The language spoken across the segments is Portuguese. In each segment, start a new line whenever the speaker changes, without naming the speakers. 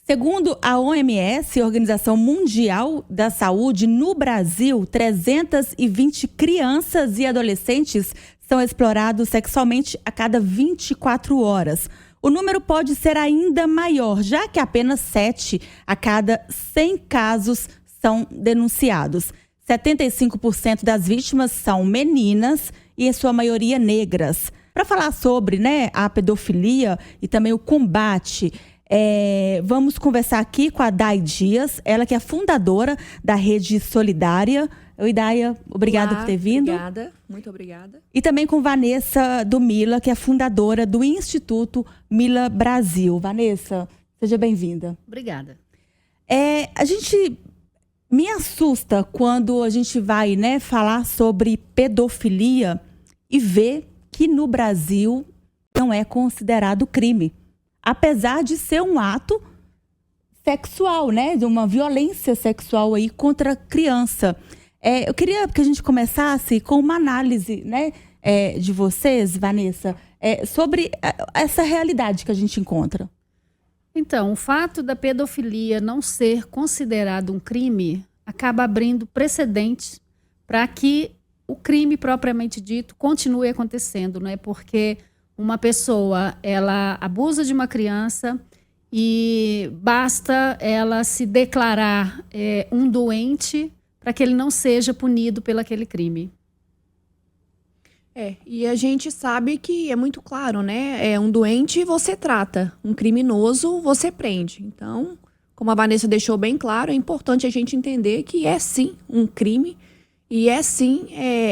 Segundo a OMS, Organização Mundial da Saúde, no Brasil, 320 crianças e adolescentes são explorados sexualmente a cada 24 horas. O número pode ser ainda maior, já que apenas 7 a cada 100 casos são denunciados. 75% das vítimas são meninas e, em sua maioria, negras. Para falar sobre, a pedofilia e também o combate, vamos conversar aqui com a Day Dias, ela que é fundadora da Rede Solidária. Oi, Daia, obrigada por ter vindo.
Obrigada, muito obrigada.
E também com Vanessa do Mila, que é fundadora do Instituto Mila Brasil. Vanessa, seja bem-vinda.
Obrigada.
A gente me assusta quando a gente vai, falar sobre pedofilia e ver que no Brasil não é considerado crime. Apesar de ser um ato sexual, de uma violência sexual aí contra a criança. Eu queria que a gente começasse com uma análise, de vocês, Vanessa, sobre essa realidade que a gente encontra.
Então, o fato da pedofilia não ser considerado um crime acaba abrindo precedentes para que o crime propriamente dito continue acontecendo, porque uma pessoa, ela abusa de uma criança e basta ela se declarar um doente para que ele não seja punido pelo aquele crime.
E a gente sabe que é muito claro, um doente você trata, um criminoso você prende. Então, como a Vanessa deixou bem claro, é importante a gente entender que é sim um crime e é sim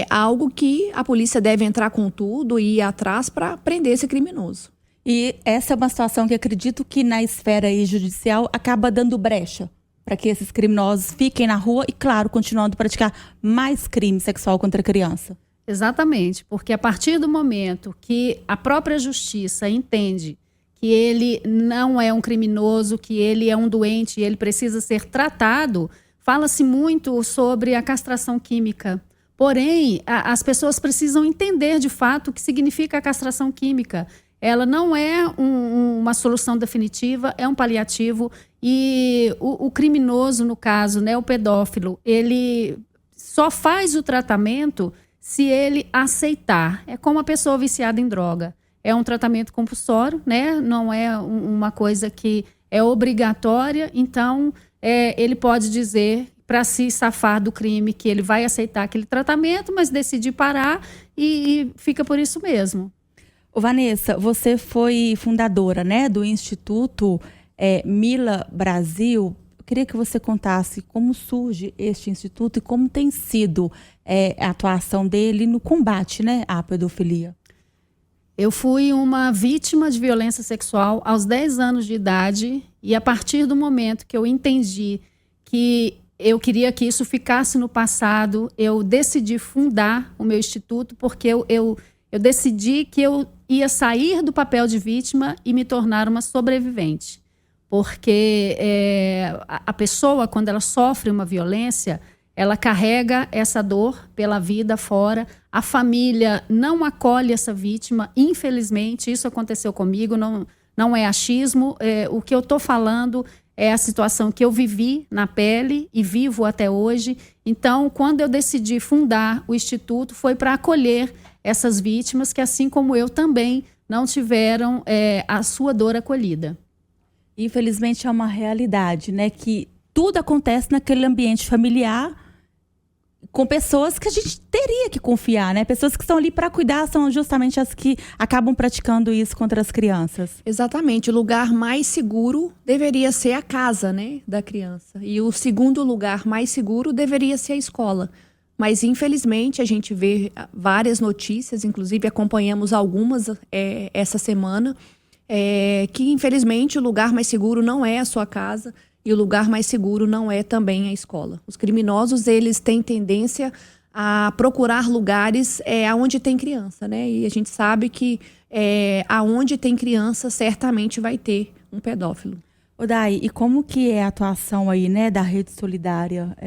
algo que a polícia deve entrar com tudo e ir atrás para prender esse criminoso.
E essa é uma situação que acredito que na esfera aí judicial acaba dando brecha para que esses criminosos fiquem na rua e, claro, continuando a praticar mais crime sexual contra a criança.
Exatamente, porque a partir do momento que a própria justiça entende que ele não é um criminoso, que ele é um doente e ele precisa ser tratado, fala-se muito sobre a castração química. Porém, as pessoas precisam entender de fato o que significa a castração química. Ela não é uma solução definitiva, é um paliativo. E o criminoso, no caso, o pedófilo, ele só faz o tratamento se ele aceitar. É como a pessoa viciada em droga. É um tratamento compulsório, não é uma coisa que é obrigatória. Então, ele pode dizer, para se safar do crime, que ele vai aceitar aquele tratamento, mas decidir parar e fica por isso mesmo.
Vanessa, você foi fundadora, do Instituto Mila Brasil. Eu queria que você contasse como surge este instituto e como tem sido a atuação dele no combate, à pedofilia.
Eu fui uma vítima de violência sexual aos 10 anos de idade e a partir do momento que eu entendi que eu queria que isso ficasse no passado, eu decidi fundar o meu instituto porque eu decidi que eu ia sair do papel de vítima e me tornar uma sobrevivente. Porque a pessoa, quando ela sofre uma violência, ela carrega essa dor pela vida fora. A família não acolhe essa vítima. Infelizmente, isso aconteceu comigo, não é achismo. O que eu estou falando é a situação que eu vivi na pele e vivo até hoje. Então, quando eu decidi fundar o Instituto, foi para acolher essas vítimas que, assim como eu, também não tiveram a sua dor acolhida.
Infelizmente, é uma realidade, que tudo acontece naquele ambiente familiar com pessoas que a gente teria que confiar, Pessoas que estão ali para cuidar são justamente as que acabam praticando isso contra as crianças.
Exatamente. O lugar mais seguro deveria ser a casa, da criança. E o segundo lugar mais seguro deveria ser a escola. Mas, infelizmente, a gente vê várias notícias, inclusive acompanhamos algumas essa semana, que, infelizmente, o lugar mais seguro não é a sua casa e o lugar mais seguro não é também a escola. Os criminosos, eles têm tendência a procurar lugares onde tem criança, E a gente sabe que aonde tem criança, certamente vai ter um pedófilo.
Day, e como que é a atuação aí, da Rede Solidária?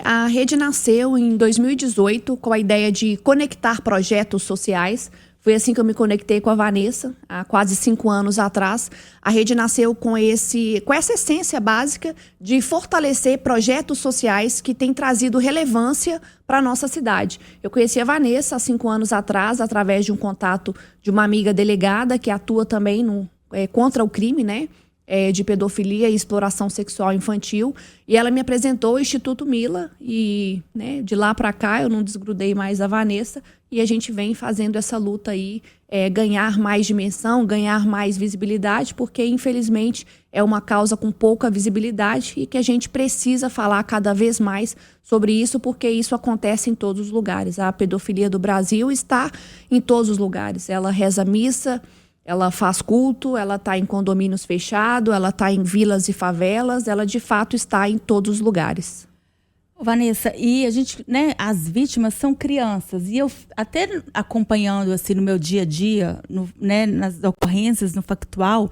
A rede nasceu em 2018 com a ideia de conectar projetos sociais Foi assim que eu me conectei com a Vanessa, há quase 5 anos atrás. A rede nasceu com essa essência básica de fortalecer projetos sociais que têm trazido relevância para a nossa cidade. Eu conheci a Vanessa há 5 anos atrás, através de um contato de uma amiga delegada que atua também contra o crime, né? De pedofilia e exploração sexual infantil, e ela me apresentou o Instituto Mila, e de lá para cá eu não desgrudei mais a Vanessa, e a gente vem fazendo essa luta aí, ganhar mais dimensão, ganhar mais visibilidade, porque infelizmente é uma causa com pouca visibilidade e que a gente precisa falar cada vez mais sobre isso, porque isso acontece em todos os lugares. A pedofilia do Brasil está em todos os lugares. Ela reza missa, ela faz culto, ela está em condomínios fechados, ela está em vilas e favelas, ela de fato está em todos os lugares.
Vanessa, e a gente, as vítimas são crianças, e eu até acompanhando assim no meu dia a dia, nas ocorrências, no factual,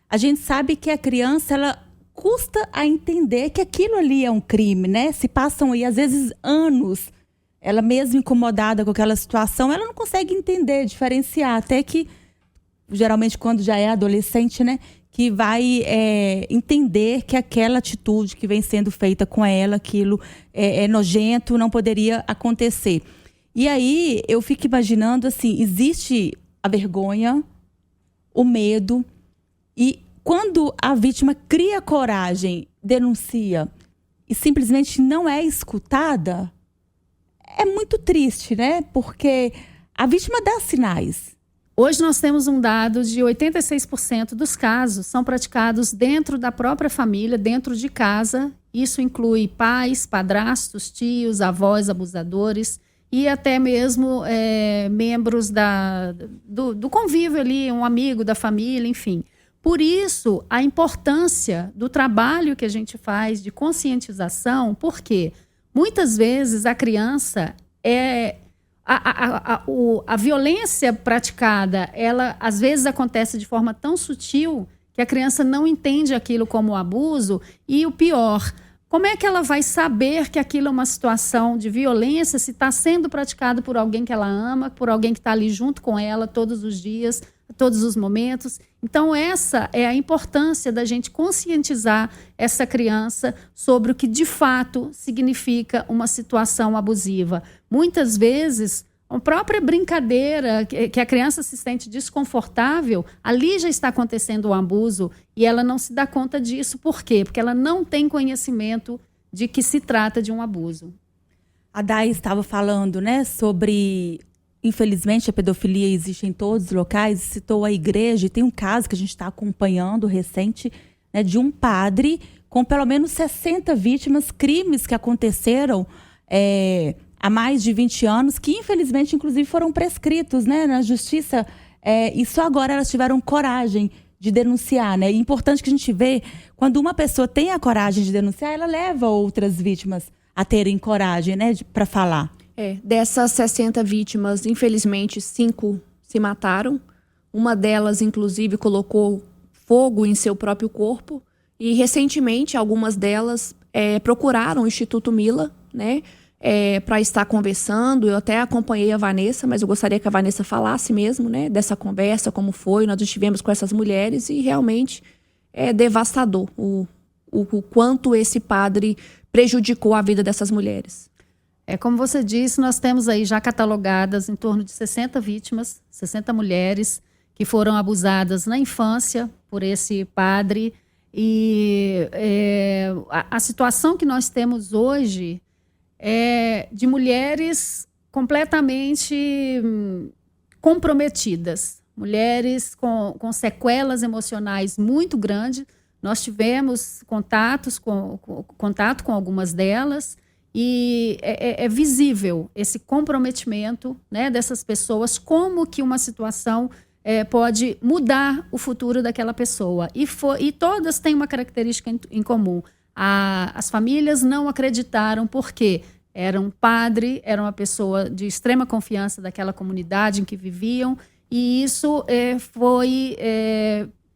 a gente sabe que a criança, ela custa a entender que aquilo ali é um crime, Se passam aí às vezes anos, ela mesmo incomodada com aquela situação, ela não consegue entender, diferenciar, até que geralmente quando já é adolescente, que vai entender que aquela atitude que vem sendo feita com ela, aquilo é nojento, não poderia acontecer. E aí eu fico imaginando assim, existe a vergonha, o medo, e quando a vítima cria coragem, denuncia e simplesmente não é escutada, é muito triste, Porque a vítima dá sinais.
Hoje nós temos um dado de 86% dos casos são praticados dentro da própria família, dentro de casa. Isso inclui pais, padrastos, tios, avós abusadores e até mesmo membros do convívio ali, um amigo da família, enfim. Por isso, a importância do trabalho que a gente faz de conscientização, porque muitas vezes a criança a violência praticada, ela às vezes acontece de forma tão sutil que a criança não entende aquilo como abuso, e o pior, como é que ela vai saber que aquilo é uma situação de violência se está sendo praticado por alguém que ela ama, por alguém que está ali junto com ela todos os dias, todos os momentos? Então essa é a importância da gente conscientizar essa criança sobre o que de fato significa uma situação abusiva. Muitas vezes, a própria brincadeira, que a criança se sente desconfortável, ali já está acontecendo um abuso e ela não se dá conta disso. Por quê? Porque ela não tem conhecimento de que se trata de um abuso.
A Day estava falando, sobre... Infelizmente, a pedofilia existe em todos os locais. Citou a igreja, e tem um caso que a gente está acompanhando recente, de um padre com pelo menos 60 vítimas, crimes que aconteceram há mais de 20 anos, que infelizmente, inclusive, foram prescritos na justiça, e só agora elas tiveram coragem de denunciar. É importante que a gente vê, quando uma pessoa tem a coragem de denunciar, ela leva outras vítimas a terem coragem para falar.
Dessas 60 vítimas, infelizmente, 5 se mataram. Uma delas, inclusive, colocou fogo em seu próprio corpo. E, recentemente, algumas delas procuraram o Instituto Mila, para estar conversando. Eu até acompanhei a Vanessa, mas eu gostaria que a Vanessa falasse mesmo, dessa conversa, como foi, nós estivemos com essas mulheres, e realmente é devastador o quanto esse padre prejudicou a vida dessas mulheres.
Como você disse, nós temos aí já catalogadas em torno de 60 vítimas, 60 mulheres que foram abusadas na infância por esse padre. E a situação que nós temos hoje é de mulheres completamente comprometidas, mulheres com sequelas emocionais muito grandes. Nós tivemos contato com algumas delas, e é visível esse comprometimento dessas pessoas, como que uma situação pode mudar o futuro daquela pessoa. E todas têm uma característica em comum. As famílias não acreditaram porque era um padre, era uma pessoa de extrema confiança daquela comunidade em que viviam, e isso foi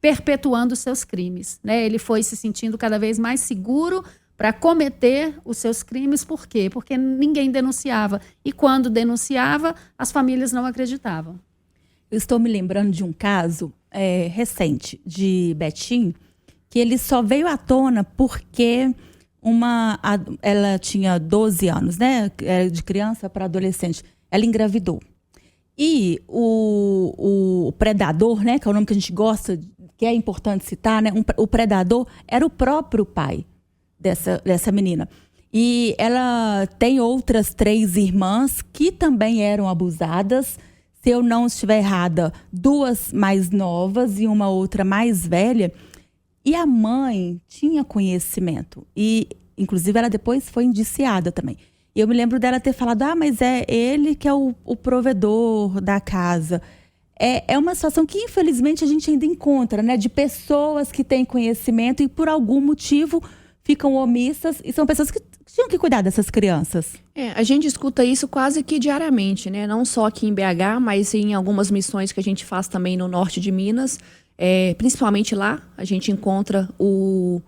perpetuando seus crimes. Ele foi se sentindo cada vez mais seguro para cometer os seus crimes. Por quê? Porque ninguém denunciava. E quando denunciava, as famílias não acreditavam.
Eu estou me lembrando de um caso recente de Betim, que ele só veio à tona porque ela tinha 12 anos, né? De criança para adolescente. Ela engravidou. E o predador, né? Que é o nome que a gente gosta, que é importante citar, né? O predador era o próprio pai dessa menina. E ela tem outras 3 irmãs que também eram abusadas. Se eu não estiver errada, 2 mais novas e uma outra mais velha. E a mãe tinha conhecimento. E, inclusive, ela depois foi indiciada também. E eu me lembro dela ter falado, mas é ele que é o provedor da casa. É uma situação que, infelizmente, a gente ainda encontra, né? De pessoas que têm conhecimento e, por algum motivo, ficam omissas. E são pessoas que tinham que cuidar dessas crianças.
A gente escuta isso quase que diariamente, né? Não só aqui em BH, mas em algumas missões que a gente faz também no norte de Minas. Principalmente lá, a gente encontra o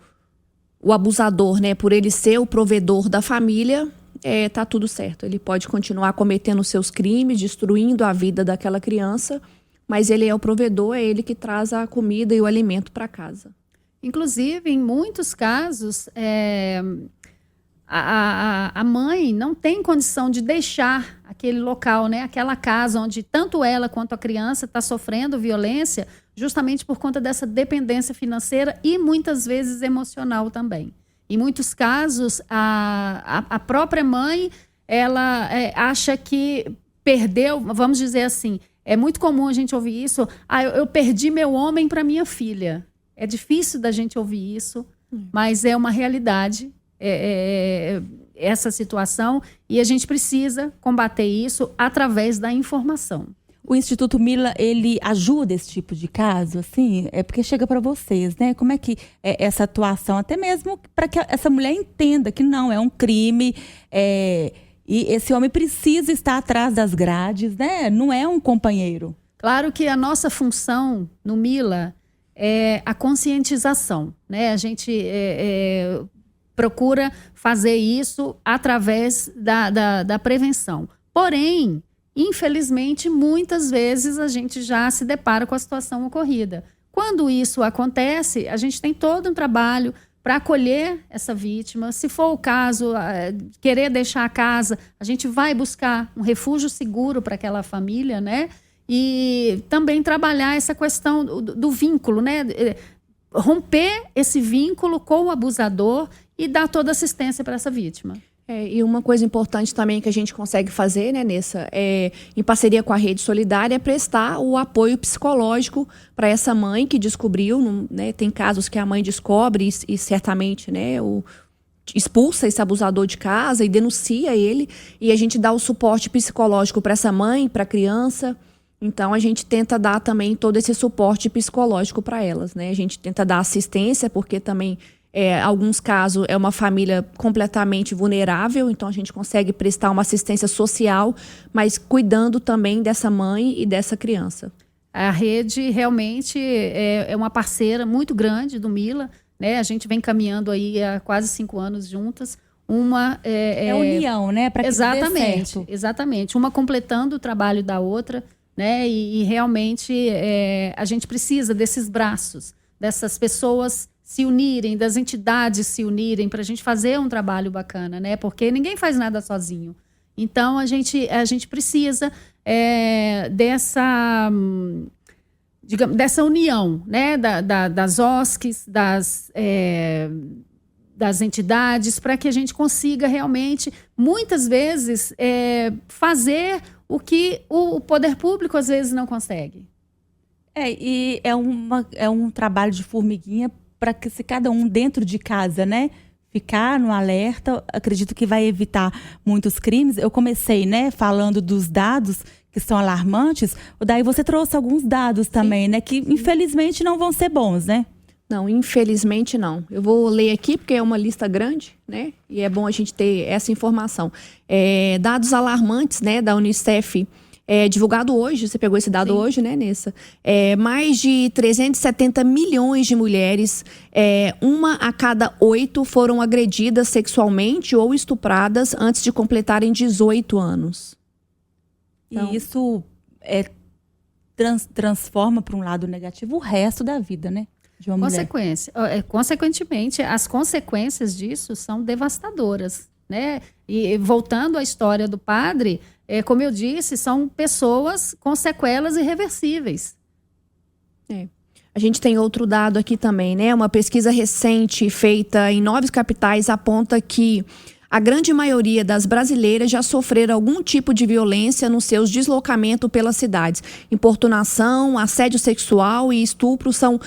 abusador, né? Por ele ser o provedor da família, tá tudo certo. Ele pode continuar cometendo seus crimes, destruindo a vida daquela criança, mas ele é o provedor, é ele que traz a comida e o alimento para casa.
Inclusive, em muitos casos, a mãe não tem condição de deixar aquele local, né? Aquela casa onde tanto ela quanto a criança está sofrendo violência, justamente por conta dessa dependência financeira e muitas vezes emocional também. Em muitos casos, a própria mãe, ela acha que perdeu, vamos dizer assim, é muito comum a gente ouvir isso, eu perdi meu homem para minha filha. É difícil da gente ouvir isso, mas é uma realidade, essa situação, e a gente precisa combater isso através da informação.
O Instituto Mila, ele ajuda esse tipo de caso, assim? É porque chega para vocês, né? Como é que é essa atuação, até mesmo para que essa mulher entenda que não é um crime, e esse homem precisa estar atrás das grades, né? Não é um companheiro.
Claro que a nossa função no Mila é a conscientização, né? A gente procura fazer isso através da prevenção. Porém, infelizmente, muitas vezes a gente já se depara com a situação ocorrida. Quando isso acontece, a gente tem todo um trabalho para acolher essa vítima. Se for o caso, querer deixar a casa, a gente vai buscar um refúgio seguro para aquela família, né? E também trabalhar essa questão do vínculo, né? Romper esse vínculo com o abusador e dar toda assistência para essa vítima.
E uma coisa importante também que a gente consegue fazer, né, Nessa, em parceria com a Rede Solidária, é prestar o apoio psicológico para essa mãe que descobriu, né, tem casos que a mãe descobre e certamente, né, expulsa esse abusador de casa e denuncia ele, e a gente dá o suporte psicológico para essa mãe, para a criança. Então, a gente tenta dar também todo esse suporte psicológico para elas, né? A gente tenta dar assistência, porque também, alguns casos, é uma família completamente vulnerável, então a gente consegue prestar uma assistência social, mas cuidando também dessa mãe e dessa criança.
A rede realmente é uma parceira muito grande do Mila, né? A gente vem caminhando aí há quase 5 anos juntas.
É união, né? Para que
exatamente,
dê certo.
Exatamente. Uma completando o trabalho da outra, né? E realmente a gente precisa desses braços, dessas pessoas se unirem, das entidades se unirem para a gente fazer um trabalho bacana, né? Porque ninguém faz nada sozinho. Então, a gente precisa dessa união, né? Das OSCs, das entidades, para que a gente consiga realmente, muitas vezes, fazer o que o poder público às vezes não consegue.
E é um trabalho de formiguinha para que se cada um dentro de casa, né, ficar no alerta, acredito que vai evitar muitos crimes. Eu comecei, né, falando dos dados que são alarmantes. Daí você trouxe alguns dados também, né, que infelizmente não vão ser bons, né?
Não, infelizmente não. Eu vou ler aqui porque é uma lista grande, né? E é bom a gente ter essa informação. Dados alarmantes, né, da Unicef, divulgado hoje, você pegou esse dado hoje, né, Nessa? Mais de 370 milhões de mulheres, 1 a cada 8 foram agredidas sexualmente ou estupradas antes de completarem 18 anos.
Então, e isso é transforma para um lado negativo o resto da vida, né? De uma mulher.
Consequentemente, as consequências disso são devastadoras, né? E voltando à história do padre, como eu disse, são pessoas com sequelas irreversíveis.
A gente tem outro dado aqui também, né? Uma pesquisa recente feita em 9 capitais aponta que a grande maioria das brasileiras já sofreram algum tipo de violência nos seus deslocamentos pelas cidades. Importunação, assédio sexual e estupro são,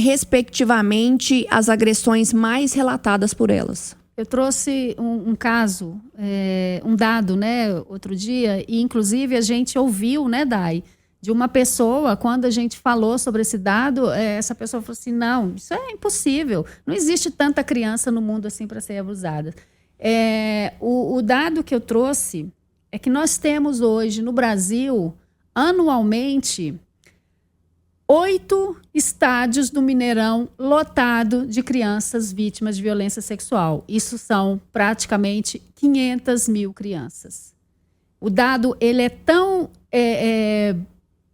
respectivamente, as agressões mais relatadas por elas.
Eu trouxe um caso, um dado, né, outro dia, e inclusive a gente ouviu, né, Dai, de uma pessoa, quando a gente falou sobre esse dado, essa pessoa falou assim, não, isso é impossível, não existe tanta criança no mundo assim para ser abusada. O dado que eu trouxe é que nós temos hoje no Brasil, anualmente, 8 estádios do Mineirão lotado de crianças vítimas de violência sexual. Isso são praticamente 500 mil crianças. O dado ele é tão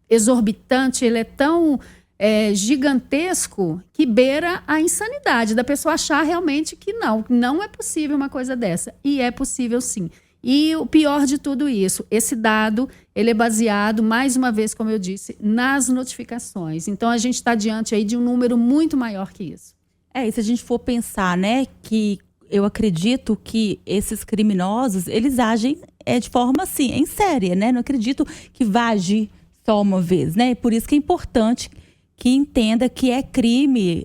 exorbitante, ele é tão gigantesco que beira a insanidade da pessoa achar realmente que não é possível uma coisa dessa. E é possível sim. E o pior de tudo isso, esse dado, ele é baseado, mais uma vez, como eu disse, nas notificações. Então, a gente está diante aí de um número muito maior que isso.
E se a gente for pensar, né, que eu acredito que esses criminosos, eles agem de forma, assim, em série, né? Não acredito que vá agir só uma vez, né? Por isso que é importante que entenda que é crime,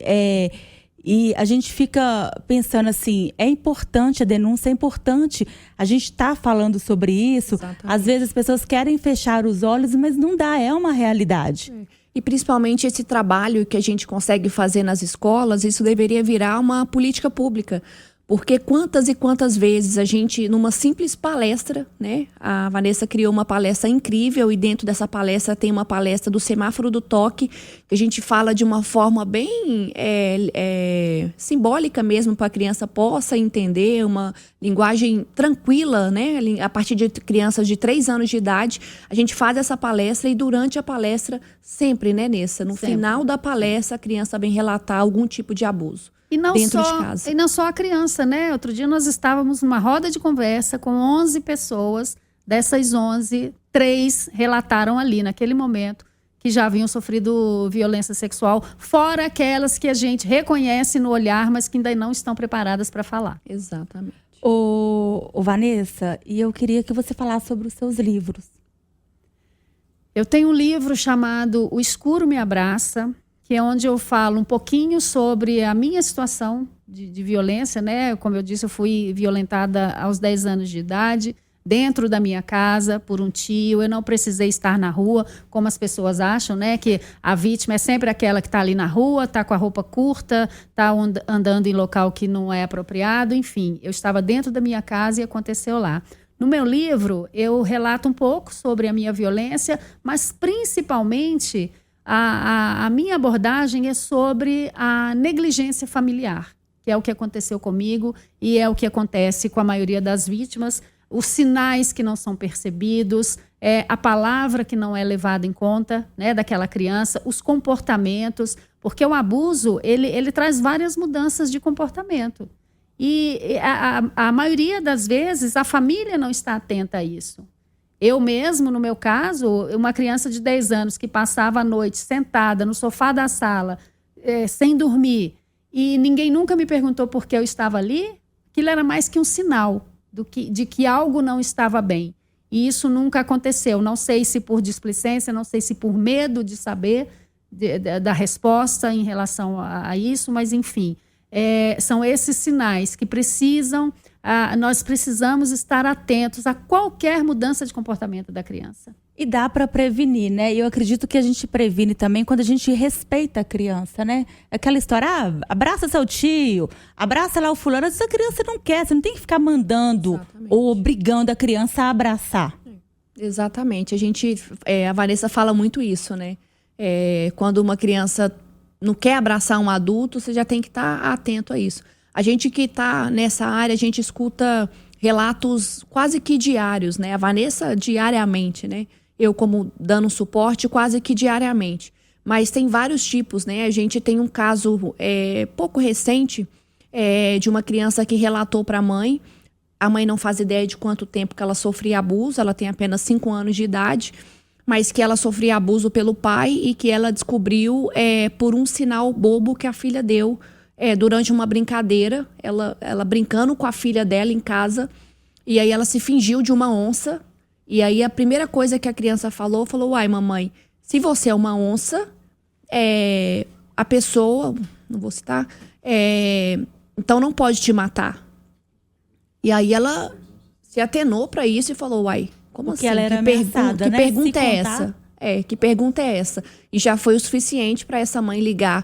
e a gente fica pensando assim, é importante a denúncia, é importante a gente estar falando sobre isso.
Exatamente.
Às vezes as pessoas querem fechar os olhos, mas não dá, é uma realidade.
E principalmente esse trabalho que a gente consegue fazer nas escolas, isso deveria virar uma política pública. Porque quantas e quantas vezes a gente, numa simples palestra, né? A Vanessa criou uma palestra incrível e dentro dessa palestra tem uma palestra do semáforo do toque, que a gente fala de uma forma bem simbólica mesmo, para a criança possa entender, uma linguagem tranquila, né? A partir de crianças de 3 anos de idade, a gente faz essa palestra e durante a palestra, sempre, né, Nessa? No final da palestra, a criança vem relatar algum tipo de abuso. Dentro de casa.
E não só a criança, né? Outro dia nós estávamos numa roda de conversa com 11 pessoas. Dessas 11, 3 relataram ali, naquele momento, que já haviam sofrido violência sexual, fora aquelas que a gente reconhece no olhar, mas que ainda não estão preparadas para falar.
Exatamente.
Ô, Vanessa, e eu queria que você falasse sobre os seus livros.
Eu tenho um livro chamado O Escuro Me Abraça, que é onde eu falo um pouquinho sobre a minha situação de violência, né? Como eu disse, eu fui violentada aos 10 anos de idade, dentro da minha casa, por um tio. Eu não precisei estar na rua, como as pessoas acham, né? Que a vítima é sempre aquela que está ali na rua, está com a roupa curta, está andando em local que não é apropriado. Enfim, eu estava dentro da minha casa e aconteceu lá. No meu livro, eu relato um pouco sobre a minha violência, mas principalmente a minha abordagem é sobre a negligência familiar, que é o que aconteceu comigo e é o que acontece com a maioria das vítimas, os sinais que não são percebidos, a palavra que não é levada em conta, né, daquela criança, os comportamentos, porque o abuso ele traz várias mudanças de comportamento. E a maioria das vezes a família não está atenta a isso. Eu mesmo, no meu caso, uma criança de 10 anos que passava a noite sentada no sofá da sala, sem dormir, e ninguém nunca me perguntou por que eu estava ali, aquilo era mais que um sinal de que algo não estava bem. E isso nunca aconteceu. Não sei se por displicência, não sei se por medo de saber da resposta em relação a isso, mas enfim, são esses sinais que nós precisamos estar atentos a qualquer mudança de comportamento da criança.
E dá para prevenir, né? E eu acredito que a gente previne também quando a gente respeita a criança, né? Aquela história, abraça seu tio, abraça lá o fulano. Essa criança não quer, você não tem que ficar mandando ou obrigando a criança a abraçar.
Exatamente. A Vanessa fala muito isso, né? Quando uma criança não quer abraçar um adulto, você já tem que estar atento a isso. A gente que está nessa área, a gente escuta relatos quase que diários, né? A Vanessa diariamente, né? eu como dando suporte quase que diariamente. Mas tem vários tipos, né? A gente tem um caso pouco recente de uma criança que relatou para a mãe. A mãe não faz ideia de quanto tempo que ela sofria abuso, ela tem apenas 5 anos de idade, mas que ela sofria abuso pelo pai e que ela descobriu por um sinal bobo que a filha deu durante uma brincadeira, ela brincando com a filha dela em casa, e aí ela se fingiu de uma onça, e aí a primeira coisa que a criança falou, uai, mamãe, se você é uma onça, a pessoa, não vou citar, então não pode te matar. E aí ela se atenou para isso e falou, uai, como
porque
assim?
Ela era ameaçada,
que
né?
pergunta é essa? Que pergunta é essa? E já foi o suficiente para essa mãe ligar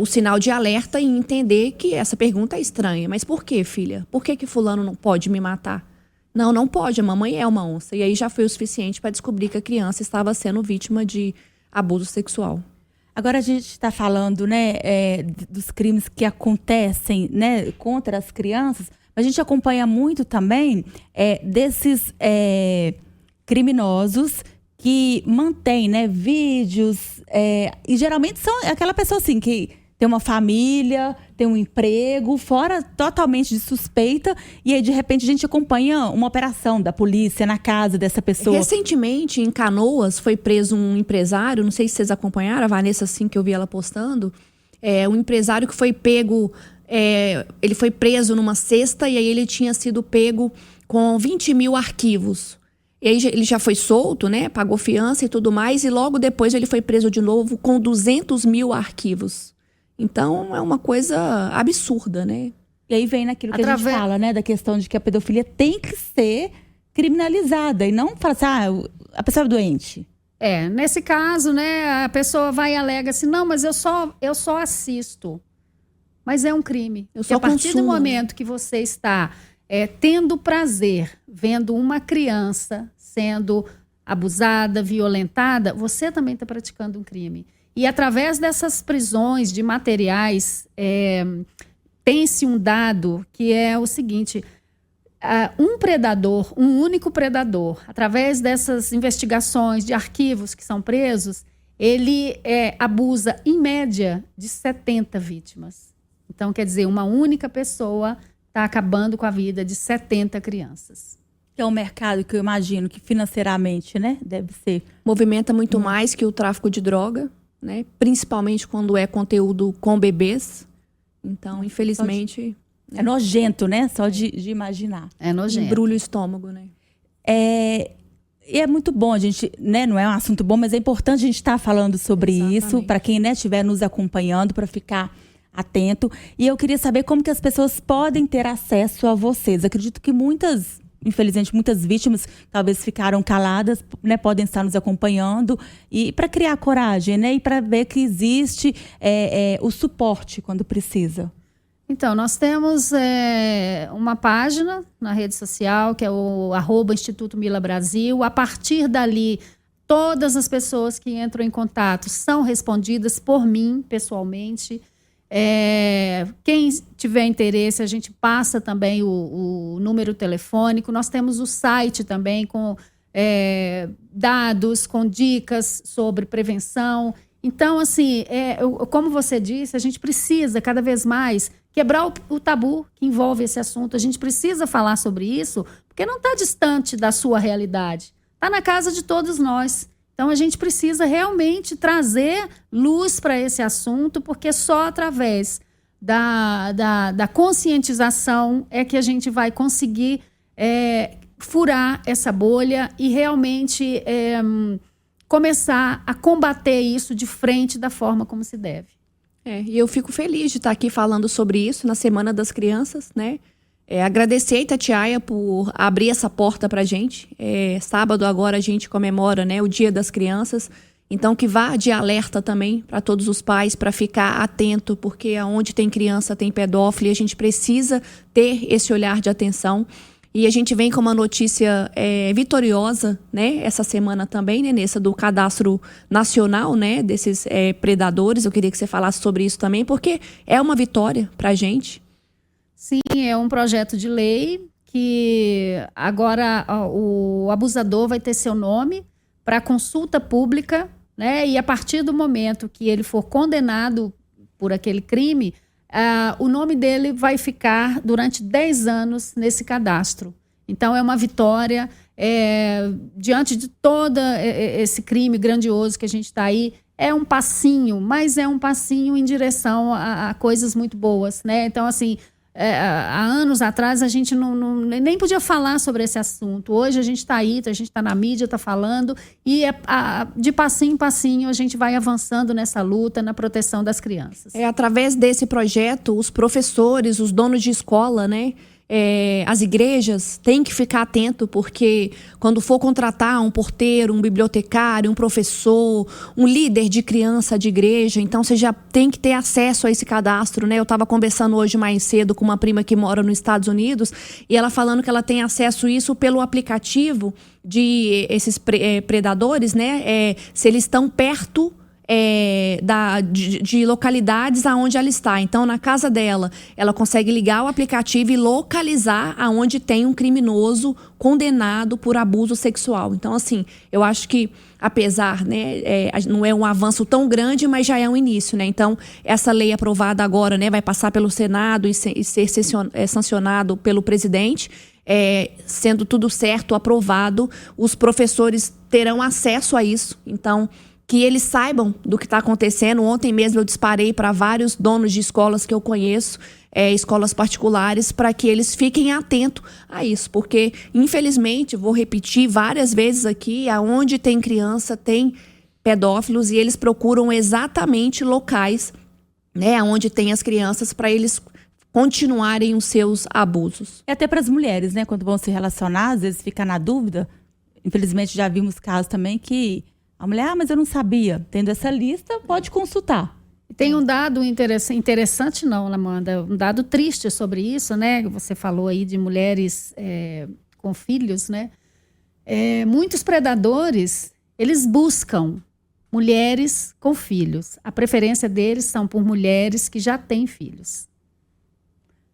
o sinal de alerta e entender que essa pergunta é estranha. Mas por que, filha? Por que fulano não pode me matar? Não, não pode, a mamãe é uma onça. E aí já foi o suficiente para descobrir que a criança estava sendo vítima de abuso sexual.
Agora a gente está falando, né, dos crimes que acontecem, né, contra as crianças. A gente acompanha muito também desses criminosos que mantêm, né, vídeos. E geralmente são aquela pessoa assim que tem uma família, tem um emprego, fora totalmente de suspeita. E aí, de repente, a gente acompanha uma operação da polícia na casa dessa pessoa.
Recentemente, em Canoas, foi preso um empresário. Não sei se vocês acompanharam, a Vanessa, assim, que eu vi ela postando. Um empresário que foi pego... ele foi preso numa cesta e aí ele tinha sido pego com 20 mil arquivos. E aí ele já foi solto, né? Pagou fiança e tudo mais. E logo depois ele foi preso de novo com 200 mil arquivos. Então é uma coisa absurda, né?
E aí vem naquilo que a gente fala, né? Da questão de que a pedofilia tem que ser criminalizada. E não falar assim, a pessoa é doente.
Nesse caso, né? A pessoa vai e alega assim, não, mas eu só assisto. Mas é um crime.
Porque a partir
do momento que você está tendo prazer vendo uma criança sendo abusada, violentada, você também está praticando um crime. E através dessas prisões de materiais, tem-se um dado que é o seguinte: um único predador, através dessas investigações de arquivos que são presos, ele abusa, em média, de 70 vítimas. Então, quer dizer, uma única pessoa está acabando com a vida de 70 crianças.
Que é um mercado que eu imagino que financeiramente, né, deve ser.
Movimenta muito mais que o tráfico de droga, né? Principalmente quando é conteúdo com bebês. Então, infelizmente...
É nojento, né? Só de imaginar.
É nojento.
Embrulha o estômago, né?
E é muito bom, a gente, né? Não é um assunto bom, mas é importante a gente estar falando sobre isso, para quem, né, estiver nos acompanhando, para ficar atento. E eu queria saber como que as pessoas podem ter acesso a vocês. Acredito que infelizmente, muitas vítimas talvez ficaram caladas, né, podem estar nos acompanhando, e para criar coragem, né, e para ver que existe o suporte quando precisa.
Então, nós temos uma página na rede social, que é o @Instituto Mila Brasil. A partir dali, todas as pessoas que entram em contato são respondidas por mim, pessoalmente. Quem tiver interesse, a gente passa também o número telefônico. Nós temos o site também com dados, com dicas sobre prevenção. Então, assim, como você disse, a gente precisa cada vez mais quebrar o tabu que envolve esse assunto. A gente precisa falar sobre isso, porque não está distante da sua realidade. Está na casa de todos nós. Então, a gente precisa realmente trazer luz para esse assunto, porque só através da conscientização é que a gente vai conseguir furar essa bolha e realmente começar a combater isso de frente da forma como se deve.
E eu fico feliz de estar aqui falando sobre isso na Semana das Crianças, né? Agradecer a Itatiaia por abrir essa porta pra gente. Sábado agora a gente comemora, né, o Dia das Crianças. Então que vá de alerta também para todos os pais, para ficar atento, porque onde tem criança tem pedófilo e a gente precisa ter esse olhar de atenção. E a gente vem com uma notícia vitoriosa, né, essa semana também, né, Nessa, do cadastro nacional, né, desses predadores. Eu queria que você falasse sobre isso também, porque é uma vitória pra gente.
Sim, é um projeto de lei que agora o abusador vai ter seu nome, para consulta pública, né? E a partir do momento que ele for condenado por aquele crime, o nome dele vai ficar durante 10 anos nesse cadastro. Então, é uma vitória diante de todo esse crime grandioso que a gente está aí. É um passinho, mas é um passinho em direção a coisas muito boas, né? Então, assim, há anos atrás a gente nem podia falar sobre esse assunto. Hoje a gente está aí, a gente está na mídia, está falando, e de passinho em passinho a gente vai avançando nessa luta, na proteção das crianças.
Através desse projeto, os professores, os donos de escola, né? As igrejas têm que ficar atento, porque quando for contratar um porteiro, um bibliotecário, um professor, um líder de criança de igreja, então você já tem que ter acesso a esse cadastro, né? Eu estava conversando hoje mais cedo com uma prima que mora nos Estados Unidos e ela falando que ela tem acesso a isso pelo aplicativo de esses predadores, né? Se eles estão perto de localidades aonde ela está. Então, na casa dela, ela consegue ligar o aplicativo e localizar aonde tem um criminoso condenado por abuso sexual. Então, assim, eu acho que, apesar, né, não é um avanço tão grande, mas já é um início, né? Então, essa lei aprovada agora, né, vai passar pelo Senado e ser sancionado pelo presidente. Sendo tudo certo, aprovado, os professores terão acesso a isso. Então, que eles saibam do que está acontecendo. Ontem mesmo eu disparei para vários donos de escolas que eu conheço, escolas particulares, para que eles fiquem atentos a isso. Porque, infelizmente, vou repetir várias vezes aqui, aonde tem criança, tem pedófilos, e eles procuram exatamente locais, né, onde tem as crianças, para eles continuarem os seus abusos.
E até para as mulheres, né, quando vão se relacionar, às vezes fica na dúvida. Infelizmente, já vimos casos também que a mulher, mas eu não sabia. Tendo essa lista, pode consultar.
Tem um dado interessante, não, Amanda, um dado triste sobre isso, né? Você falou aí de mulheres com filhos, né? Muitos predadores, eles buscam mulheres com filhos. A preferência deles são por mulheres que já têm filhos.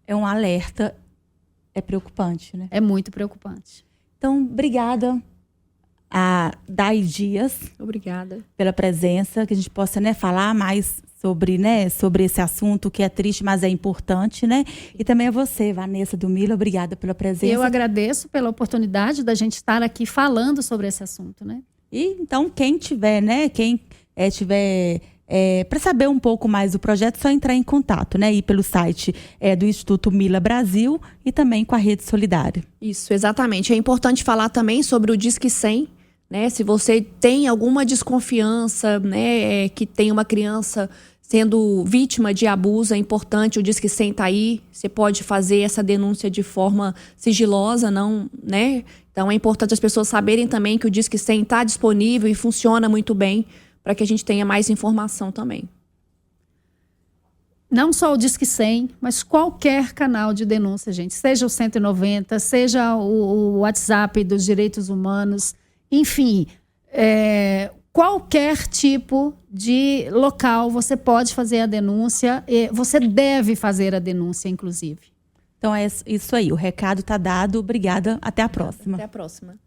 É um alerta, é preocupante, né?
É muito preocupante.
Então, obrigada a Day Dias.
Obrigada.
Pela presença, que a gente possa, né, falar mais sobre esse assunto que é triste, mas é importante, né? E também a você, Vanessa do Mila, obrigada pela presença.
Eu agradeço pela oportunidade da gente estar aqui falando sobre esse assunto, né?
E então, quem tiver, né, para saber um pouco mais do projeto, é só entrar em contato, né? Ir pelo site do Instituto Mila Brasil e também com a Rede Solidária.
Isso, exatamente. É importante falar também sobre o Disque 100, né? Se você tem alguma desconfiança, né, que tem uma criança sendo vítima de abuso, é importante, o Disque 100 está aí. Você pode fazer essa denúncia de forma sigilosa, não, né? Então é importante as pessoas saberem também que o Disque 100 está disponível e funciona muito bem, para que a gente tenha mais informação também.
Não só o Disque 100, mas qualquer canal de denúncia, gente. Seja o 190, seja o WhatsApp dos direitos humanos, enfim, qualquer tipo de local você pode fazer a denúncia, você deve fazer a denúncia, inclusive.
Então é isso aí, o recado está dado. Obrigada, até a próxima.
Até a próxima.